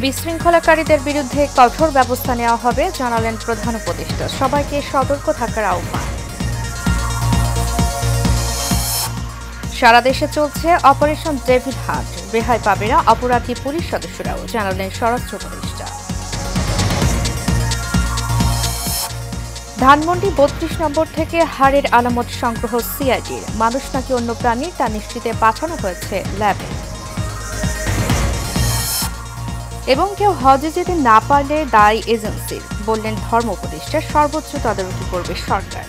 বিশৃঙ্খলাকারীদের বিরুদ্ধে কঠোর ব্যবস্থা নেওয়া হবে জানালেন প্রধান উপদেষ্টা। সবাইকে সতর্ক থাকার আহ্বান। সারা দেশে চলছে অপারেশন ডেভিল হান্ট। রেহাই পাবে না অপরাধী পুলিশ সদস্যরাও, জানালেন স্বরাষ্ট্র উপদেষ্টা। ধানমন্ডি ৩২ নম্বর থেকে হাড়ের আলামত সংগ্রহ সিআইডির। মানুষ নাকি অন্য প্রাণী তা নিশ্চিতে পাঠানো হয়েছে ল্যাবে। এবং কেউ হজে যেতে না পারলে দায়ী এজেন্সির, বললেন ধর্ম উপদেষ্টা। সর্বোচ্চ তদারকি করবে সরকার।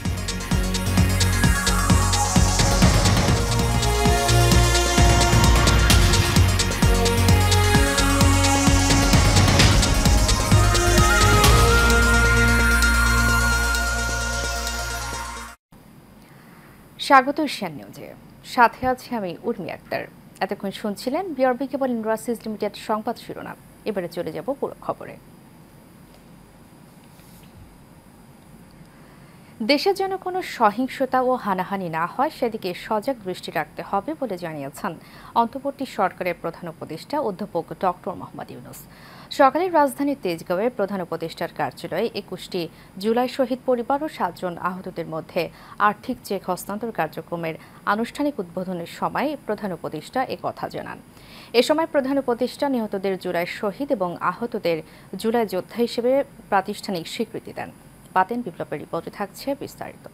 স্বাগত এশিয়ান নিউজে, সাথে আছি আমি উর্মি আক্তার। এতক্ষণ শুনছিলেন বিআরবি কেবল ইন্ডাস্ট্রিজ লিমিটেড সংবাদ শিরোনাম। এবারে চলে যাব পুরো খবরে। দেশের যেন কোনো সহিংসতা ও হানাহানি না হয় সেদিকে সজাগ দৃষ্টি রাখতে হবে বলে জানিয়েছেন অন্তর্বর্তী সরকারের প্রধান উপদেষ্টা অধ্যাপক ডক্টর মোহাম্মদ ইউনূস। সকালে রাজধানীর তেজগাঁওয়ে প্রধান উপদেষ্টার কার্যালয়ে ২১টি জুলাই শহীদ পরিবার ও ৭ জন আহতদের মধ্যে আর্থিক চেক হস্তান্তর কার্যক্রমের আনুষ্ঠানিক উদ্বোধনের সময় প্রধান উপদেষ্টা একথা জানান। এ সময় প্রধান উপদেষ্টা নিহতদের জুলাই শহীদ এবং আহতদের জুলাই যোদ্ধা হিসেবে প্রাতিষ্ঠানিক স্বীকৃতি দেন। বাতেন বিপ্লবের রিপোর্টে থাকছে বিস্তারিত।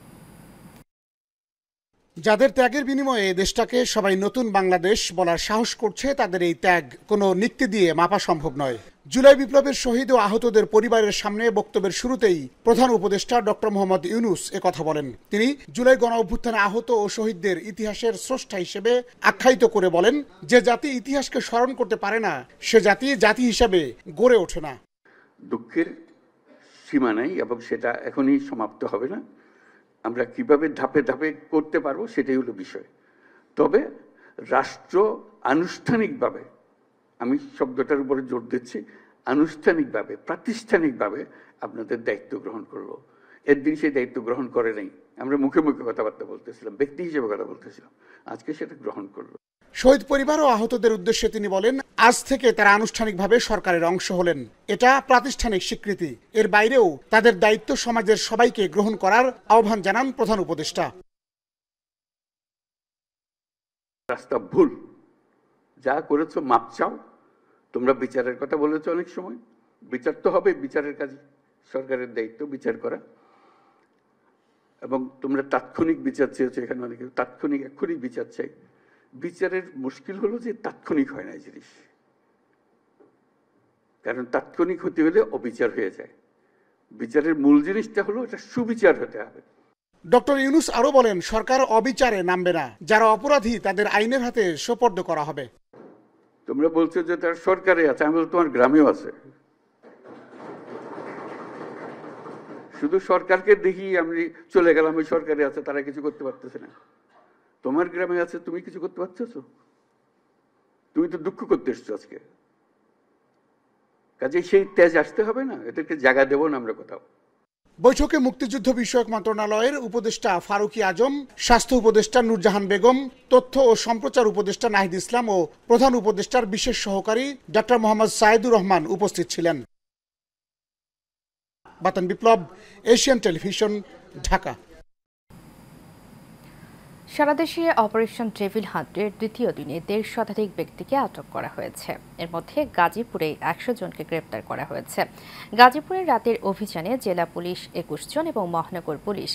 যাদের ত্যাগের বিনিময়ে দেশটাকে সবাই নতুন বাংলাদেশ বলার সাহস করছে, তাদের এই ত্যাগ কোনো নিক্তি দিয়ে মাপা সম্ভব নয়। জুলাই বিপ্লবের শহীদ ও আহতদের পরিবারের সামনে বক্তব্যের শুরুতেই প্রধান উপদেষ্টা ডক্টর মোহাম্মদ ইউনূস একথা বলেন। তিনি জুলাই গণ অভ্যুত্থানে আহত ও শহীদদের ইতিহাসের স্রষ্টা হিসেবে আখ্যায়িত করে বলেন, যে জাতি ইতিহাসকে স্মরণ করতে পারে না সে জাতি জাতি হিসেবে গড়ে ওঠে না। দুঃখের সীমা নাই এবং সেটা এখনই সমাপ্ত হবে না। আমরা কিভাবে ধাপে ধাপে করতে পারবো সেটাই হলো বিষয়। তবে রাষ্ট্র আনুষ্ঠানিকভাবে, আমি শব্দটার উপরে জোর দিচ্ছি, আনুষ্ঠানিকভাবে প্রাতিষ্ঠানিকভাবে আপনাদের দায়িত্ব গ্রহণ করলো। একদিন সেই দায়িত্ব গ্রহণ করে নাই, আমরা মুখে মুখে কথাবার্তা বলতেছিলাম, ব্যক্তি হিসেবে কথা বলতেছিলাম, আজকে সেটা গ্রহণ করলো। শহীদ পরিবার ও আহতদের উদ্দেশ্যে তিনি বলেন, আজ থেকে তারা আনুষ্ঠানিকভাবে সরকারের অংশ হলেন। এটা প্রাতিষ্ঠানিক স্বীকৃতি। এর বাইরেও তাদের দায়িত্ব সমাজের সবাইকে গ্রহণ করার আহ্বান জানান প্রধান উপদেষ্টা। রাস্তা ভুল, যা করেছো মাপ চাও। তোমরা বিচারের কথা বলেছো, অনেক সময় বিচার তো হবে, বিচারের কাজ সরকারের দায়িত্ব বিচার করা। এবং তোমরা তাৎক্ষণিক বিচার চেয়েছো, এখানে অনেকে তাৎক্ষণিক এক্ষুনি বিচার চাই। বিচারের মুশকিল হলো যে তাৎক্ষণিক হয় না এই জিনিস, কারণ তাৎক্ষণিক হতে হলে অবিচার হয়ে যায়। বিচারের মূল জিনিসটা হলো এটা সুবিচার হতে হবে। ডক্টর ইউনূস আরো বলেন, সরকার অবিচারে নামবে না, যারা অপরাধী তাদের আইনের হাতে সোপর্দ করা হবে। তোমরা বলছো যে তার সরকারে আছে, আমি বলছি তোমার গ্রামেও আছে। শুধু সরকারকে দেখি আমি চলে গেলাম, ওই সরকারে আছে, তারা কিছু করতে পারতেছে না। তোমার গ্রামে আছে, তুমি কিছু করতে পারছো? তুমি তো দুঃখ করতে এসছো আজকে। কাজে সেই তেজ আসতে হবে না, এদেরকে জায়গা দেবো না আমরা কোথাও। বৈঠকে মুক্তিযুদ্ধ বিষয়ক মন্ত্রণালয়ের উপদেষ্টা ফারুকী আজম, স্বাস্থ্য উপদেষ্টা নূরজাহান বেগম, তথ্য ও সম্প্রচার উপদেষ্টা নাহিদ ইসলাম ও প্রধান উপদেষ্টার বিশেষ সহকারী ডক্টর মোহাম্মদ সাইদুর রহমান উপস্থিত ছিলেন। বাতেন বিপ্লব, এশিয়ান টেলিভিশন, ঢাকা। সারা দেশে অপারেশন ডেভিল হান্টের দ্বিতীয় দিনে ১৫০ শতাধিক ব্যক্তিকে আটক করা হয়েছে। এর মধ্যে গাজীপুরে ১০০ জনকে গ্রেপ্তার করা হয়েছে। গাজীপুরের রাতের অভিযানে জেলা পুলিশ ২১ জন এবং মহানগর পুলিশ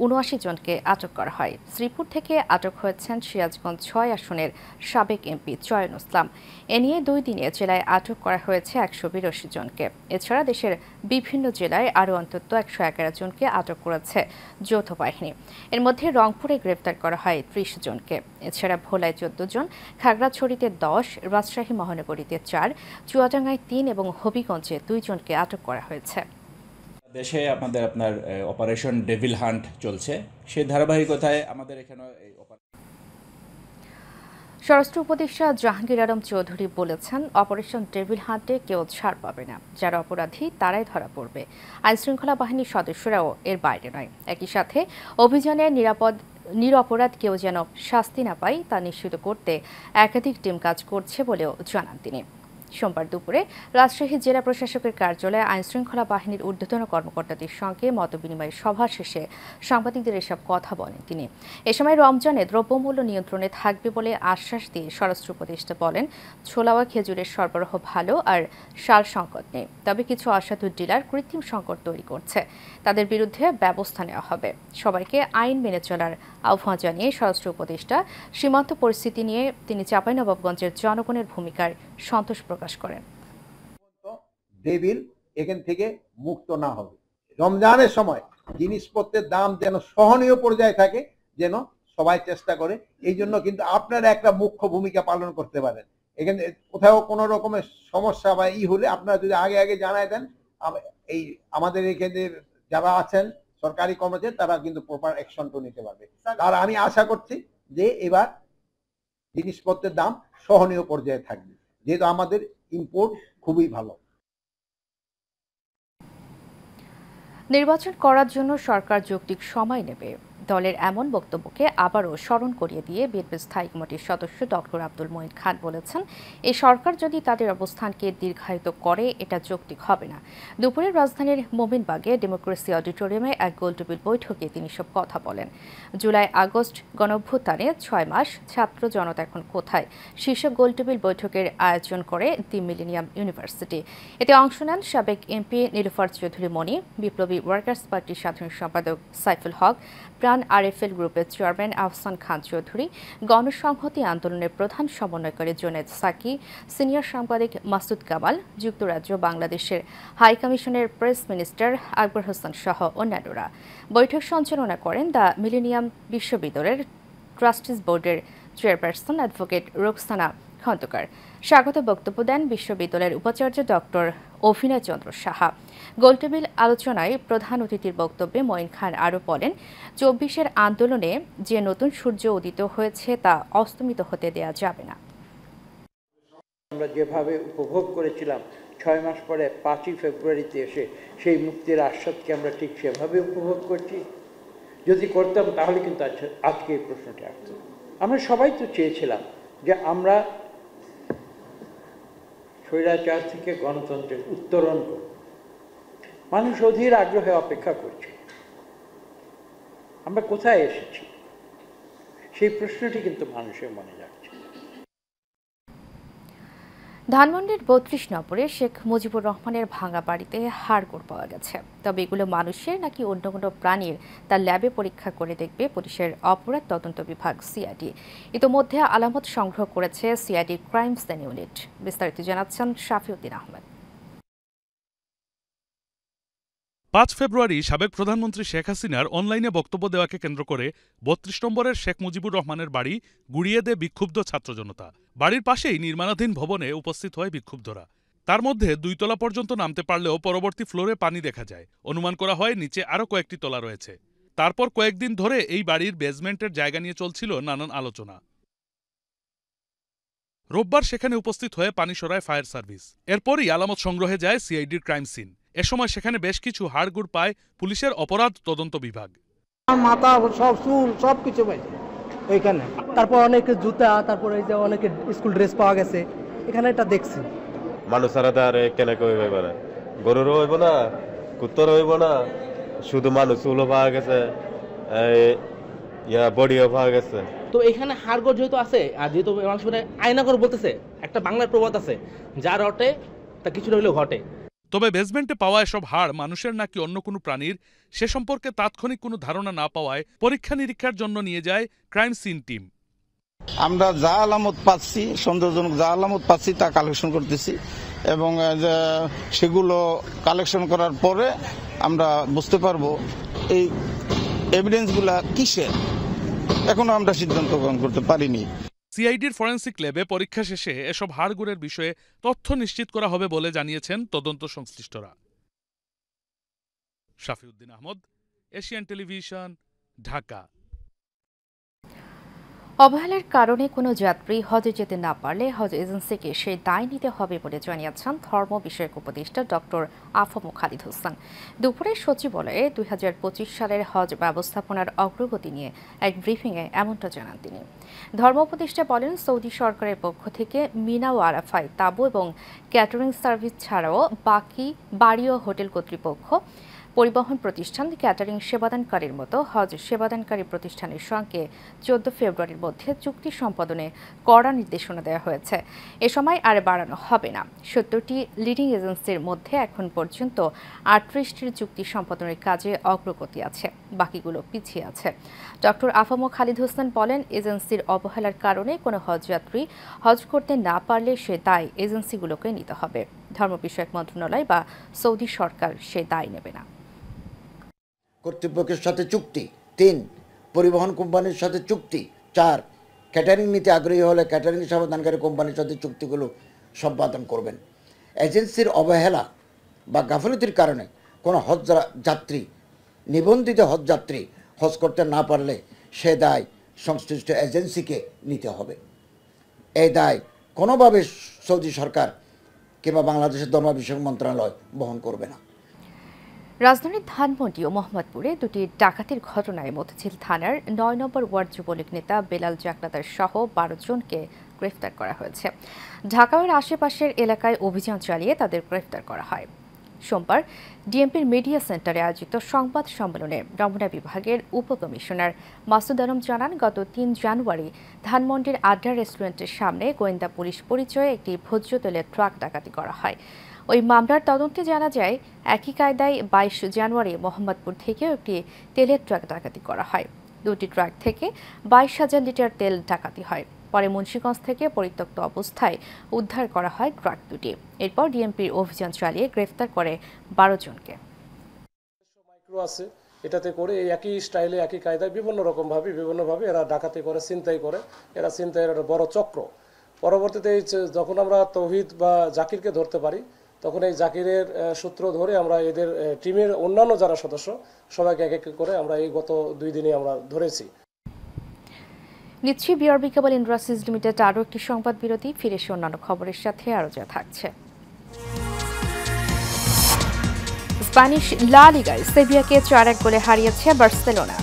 ৭৯ জনকে আটক করা হয়। শ্রীপুর থেকে আটক হয়েছেন সিরাজগঞ্জ ৬ আসনের সাবেক এমপি চয়ন ইসলাম। এ নিয়ে ২ দিনে জেলায় আটক করা হয়েছে ১৮২ জনকে। এছাড়া দেশের বিভিন্ন জেলায় আরও অন্তত ১১১ জনকে আটক করেছে যৌথ বাহিনী। এর মধ্যে রংপুরে গ্রেপ্তার করা হয় ৩০ জনকে। এছাড়া ভোলায় ১৪ জন, খাগড়াছড়িতে ১০, রাজশাহী মহানগরীতে ৪, চুয়াডাঙ্গায় ৩ এবং হবিগঞ্জে ২ জনকে আটক করা হয়েছে। দেশে আপনার অপারেশন ডেভিল হান্ট চলছে, সেই ধারাবাহিকতায় আমাদের এখানে স্বরাষ্ট্র উপদেষ্টা জাহাঙ্গীর আলম চৌধুরী বলেছেন, অপারেশন ডেভিল হান্টে কেউ ছাড় পাবে না। যারা অপরাধী তারাই ধরা পড়বে। আইনশৃঙ্খলা বাহিনীর সদস্যরাও এর বাইরে নয়। একই সাথে অভিযানে নিরপরাধ কেউ যেন শাস্তি না পায় তা নিশ্চিত করতে একাধিক টিম কাজ করছে বলেও জানান তিনি। সোমবার দুপুরে রাজশাহী জেলা প্রশাসকের কার্যালয়ে আইনশৃঙ্খলা বাহিনীর ঊর্ধ্বতন কর্মকর্তাদের সঙ্গে মতবিনিময় সভা শেষে সাংবাদিকদের এসব কথা বলেন তিনি। এ সময় রমজানে দ্রব্যমূল্য নিয়ন্ত্রণে থাকবে বলে আশ্বাস দিয়ে স্বরাষ্ট্র উপদেষ্টা বলেন, ছোলা ও খেজুরের সরবরাহ ভালো আর সার সংকট নেই, তবে কিছু অসাধু ডিলার কৃত্রিম সংকট তৈরি করছে, তাদের বিরুদ্ধে ব্যবস্থা নেওয়া হবে। সবাইকে আইন মেনে চলার আহ্বান জানিয়ে স্বরাষ্ট্র উপদেষ্টা সীমান্ত পরিস্থিতি নিয়ে তিনি চাঁপাইনবাবগঞ্জের জনগণের ভূমিকার সন্তোষ প্রকাশ করেন। ডেভিল এখান থেকে মুক্ত না হবে। রমজানের সময় জিনিসপত্রের দাম যেন সহনীয় পর্যায়ে থাকে, যেন সবাই চেষ্টা করে। এই জন্য কিন্তু আপনারা একটা মুখ্য ভূমিকা পালন করতে পারেন। এখানে কোথাও কোনো রকমের সমস্যা বা হলে আপনারা যদি আগে আগে জানাই দেন, এই আমাদের এখানে যারা আছেন সরকারি কর্মচারী তারা কিন্তু প্রপার অ্যাকশনটা নিতে পারবে। আর আমি আশা করছি যে এবার জিনিসপত্রের দাম সহনীয় পর্যায়ে থাকবে, যেহেতু আমাদের ইম্পোর্ট খুবই ভালো। নির্বাচন করার জন্য সরকার যৌক্তিক সময় নেবে, দলের এমন বক্তব্যকে আবারও স্মরণ করিয়ে দিয়ে বিএনপির স্থায়ী কমিটির সদস্য ডক্টর আব্দুল মঈন খান বলেছেন, এই সরকার যদি তাদের অবস্থানকে দীর্ঘায়িত করে এটা যৌক্তিক হবে না। দুপুরে রাজধানীর মোমিনবাগে ডেমোক্রেসি অডিটোরিয়ামে এক গোলটেবিল বৈঠকে তিনি সব কথা বলেন। জুলাই আগস্ট গণঅভ্যুত্থানে 6 মাস ছাত্র জনতা এখন কোথায় শীর্ষক গোলটেবিল বৈঠকের আয়োজন করে দি মিলেনিয়াম ইউনিভার্সিটি। এতে অংশ নেন সাবেক এমপি নীলুফার চৌধুরী মনি, বিপ্লবী ওয়ার্কার্স পার্টির সাধারণ সম্পাদক সাইফুল হক, প্রাণ আরএফএল গ্রুপের চেয়ারম্যান আহসান খান চৌধুরী, গণসংহতি আন্দোলনের প্রধান সমন্বয়কারী জুনেদ সাকি, সিনিয়র সাংবাদিক মাসুদ কামাল, যুক্তরাজ্য বাংলাদেশের হাই কমিশনের প্রেস মিনিস্টার আকবর হোসেন সহ অন্যান্যরা। বৈঠক সঞ্চালনা করেন দ্য মিলেনিয়াম বিশ্ববিদ্যালয়ের ট্রাস্টিজ বোর্ডের চেয়ারপারসন অ্যাডভোকেট রোকসানা খন্দকার। স্বাগত বক্তব্য দেন বিশ্ববিদ্যালয়ের উপাচার্য ডক্টর অভিনয় চন্দ্র সাহা। গোলটেবিল আলোচনায় প্রধান অতিথির বক্তব্যে মঈন খান আরও বলেন, 24-এর আন্দোলনে যে নতুন সূর্য উদিত হয়েছে তা অস্তমিত হতে দেয়া যাবে না। আমরা যেভাবে উপভোগ করেছিলাম 6 মাস পরে 5ই ফেব্রুয়ারিতে এসে সেই মুক্তির আস্বাদকে আমরা ঠিক সেভাবে উপভোগ করছি। যদি করতাম তাহলে কিন্তু আজকে এই প্রশ্নটি আসত। আমরা সবাই তো চেয়েছিলাম যে আমরা স্বৈরাচার থেকে গণতন্ত্রের উত্তরণ করব। মানুষ অধীর আগ্রহে অপেক্ষা করছে। আমরা কোথায় এসেছি সেই প্রশ্নটি কিন্তু মানুষের মনে যাচ্ছে। ধানমন্ডির 32 নম্বরে শেখ মুজিবুর রহমানের ভাঙা বাড়িতে হাড়গোড় পাওয়া গেছে, তবে এগুলো মানুষের নাকি অন্য কোনো প্রাণীর তা ল্যাবে পরীক্ষা করে দেখবে পুলিশের অপরাধ তদন্ত বিভাগ সিআইডি। ইতোমধ্যে আলামত সংগ্রহ করেছে সিআইডি ক্রাইম সিন ইউনিট। বিস্তারিত জানাচ্ছেন শাফিউদ্দিন আহমেদ। 5 ফেব্রুয়ারি সাবেক প্রধানমন্ত্রী শেখ হাসিনার অনলাইনে বক্তব্য দেওয়াকে কেন্দ্র করে 32 নম্বরের শেখ মুজিবুর রহমানের বাড়ি গুড়িয়ে দেয় বিক্ষুব্ধ ছাত্র জনতা। বাড়ির পাশেই নির্মাণাধীন ভবনে উপস্থিত হয় বিক্ষুব্ধরা। তার মধ্যে 2 তলা পর্যন্ত নামতে পারলেও পরবর্তী ফ্লোরে পানি দেখা যায়। অনুমান করা হয় নিচে আরও কয়েকটি তলা রয়েছে। তারপর কয়েকদিন ধরে এই বাড়ির বেসমেন্টের জায়গা নিয়ে চলছিল নানান আলোচনা। রোববার সেখানে উপস্থিত হয়ে পানি সরায় ফায়ার সার্ভিস। এরপরই আলামত সংগ্রহে যায় সিআইডির ক্রাইম সিন। এ সময় সেখানে বেশ কিছু হাড়গোড় পায় পুলিশের অপরাধ তদন্ত বিভাগ। মাথা সব চুল সব কিছু পাইছে ওইখানে। তারপর অনেক জুতা, তারপর এই যে অনেক স্কুল ড্রেস পাওয়া গেছে এখানে। এটা দেখছি মানুষ ছাড়া আর কেনে কইবে পারে, গরুরও হইব না, কুত্তরও হইব না, শুধু মানুষ চুলও পাওয়া গেছে, বডিও পাওয়া গেছে। তো এখানে হাড়গোড় যেহেতু আছে, আর যেহেতু মানুষ আয়নাগর বলতেছে, একটা বাংলার প্রবাদ আছে, যার রটে তা কিছুটা হইলেও ঘটে। তবে বেসমেন্টে পাওয়া এসব হাড় মানুষের নাকি অন্য কোনো প্রাণীর সে সম্পর্কে তাৎক্ষণিক কোনো ধারণা না পাওয়ায় পরীক্ষা নিরীক্ষার জন্য নিয়ে যায় ক্রাইম সিন টিম। আমরা যা আলামত পাচ্ছি, সন্দেহজনক যা আলামত পাচ্ছি তা কালেকশন করতেছি, এবং সেগুলো কালেকশন করার পরে আমরা বুঝতে পারবো এই এভিডেন্সগুলা কিসের। এখনো আমরা সিদ্ধান্ত গ্রহণ করতে পারিনি। সিআইডির ফরেন্সিক ল্যাবে পরীক্ষা শেষে এসব হাড়গোড়ের বিষয়ে তথ্য নিশ্চিত করা হবে বলে জানিয়েছেন তদন্ত সংশ্লিষ্টরা। শাফিউদ্দিন আহমদ, এশিয়ান টেলিভিশন, ঢাকা। অবহেলার কারণে কোনো যাত্রী হজে যেতে না পারলে হজ এজেন্সিকে সেই দায় নিতে হবে বলে জানিয়েছেন ধর্ম বিষয়ক উপদেষ্টা ডক্টর আফম খালিদ হোসেন। দুপুরে সচিবালয়ে 2025 সালের হজ ব্যবস্থাপনার অগ্রগতি নিয়ে এক ব্রিফিংয়ে এমনটা জানান তিনি। ধর্ম উপদেষ্টা বলেন, সৌদি সরকারের পক্ষ থেকে মিনা ও আরাফায় তাঁবু এবং ক্যাটারিং সার্ভিস ছাড়াও বাকি বাড়ি ও হোটেল কর্তৃপক্ষ, পরিবহন প্রতিষ্ঠান, ক্যাটারিং সেবাদানকারীর মতো হজ সেবাদানকারী প্রতিষ্ঠানের সঙ্গে 14 ফেব্রুয়ারির মধ্যে চুক্তি সম্পাদনে কড়া নির্দেশনা দেওয়া হয়েছে। এ সময় আর বাড়ানো হবে না। 70টি লিডিং এজেন্সির মধ্যে এখন পর্যন্ত 38টির চুক্তি সম্পাদনের কাজে অগ্রগতি আছে, বাকিগুলো পিছিয়ে আছে। ডক্টর আফম খালিদ হোসেন বলেন, এজেন্সির অবহেলার কারণে কোনো হজযাত্রী হজ করতে না পারলে সে দায় এজেন্সিগুলোকে নিতে হবে। ধর্ম বিষয়ক মন্ত্রণালয় বা সৌদি সরকার সে দায় নেবে না। কর্তৃপক্ষের সাথে চুক্তি, 3 পরিবহন কোম্পানির সাথে চুক্তি, 4 ক্যাটারিং নিতে আগ্রহী হলে ক্যাটারিং সেবাদানকারী কোম্পানির সাথে চুক্তিগুলো সম্পাদন করবেন। এজেন্সির অবহেলা বা গাফিলতির কারণে কোনো হজ যাত্রী, নিবন্ধিত হজ যাত্রী হজ করতে না পারলে সে দায় সংশ্লিষ্ট এজেন্সিকে নিতে হবে। এই দায় কোনোভাবে সৌদি সরকার কিংবা বাংলাদেশের ধর্ম বিষয়ক মন্ত্রণালয় বহন করবে না। রাজধানীর ধানমন্ডি ও মোহাম্মদপুরে দুটি ডাকাতির ঘটনায় মতিঝিল থানার 9 নম্বর ওয়ার্ড যুবলীগ নেতা বেলাল জাকলাদার সহ 12 জনকে গ্রেফতার করা হয়েছে। ঢাকার আশেপাশের এলাকায় অভিযান চালিয়ে তাদের গ্রেফতার করা হয়। সোমবার ডিএমপির মিডিয়া সেন্টারে আয়োজিত সংবাদ সম্মেলনে রমনা বিভাগের উপকমিশনার মাসুদ আলম জানান, গত 3 জানুয়ারি ধানমন্ডির আড্ডা রেস্টুরেন্টের সামনে গোয়েন্দা পুলিশ পরিচয়ে একটি ভোজ্য তেলের ট্রাক ডাকাতি করা হয়। ওই মামলার তদন্তে জানা যায়, একই কায়দায় 22 জানুয়ারি মোহাম্মদপুর থেকেও একটি তেলের ট্রাক ডাকাতি করা হয়। দুটি ট্রাক থেকে 22,000 লিটার তেল ডাকাতি হয়। পরে মুন্সিগঞ্জ থেকে পরিত্যক্ত অবস্থায় উদ্ধার করা হয় ট্রাক দুটি। এরপর ডিএমপির অভিযান চালিয়ে গ্রেফতার করে 12 জনকে। মাইক্রো আছে, এটাতে করে এই একই স্টাইলে একই কায়দায় বিভিন্নভাবে এরা ডাকাতি করে, ছিনতাই করে। এরা ছিনতাইয়ের একটা বড় চক্র। পরবর্তীতে যখন আমরা তৌহিদ বা জাকিরকে ধরতে পারি, তখন এই জাকিরের সূত্র ধরে আমরা এদের টিমের অন্যান্য যারা সদস্য সবাইকে এক এক করে আমরা এই গত 2 দিনে আমরা ধরেছি। নিচ্ছি বিআরবি কেবল ইন্ডাস্ট্রিজ লিমিটেড আরও একটি সংবাদ বিরতি। ফিরে এসে অন্যান্য খবরের সাথে আরও যা থাকছে। স্প্যানিশ লা লিগায় সেভিয়াকে 4-1 গোলে হারিয়েছে বার্সেলোনা।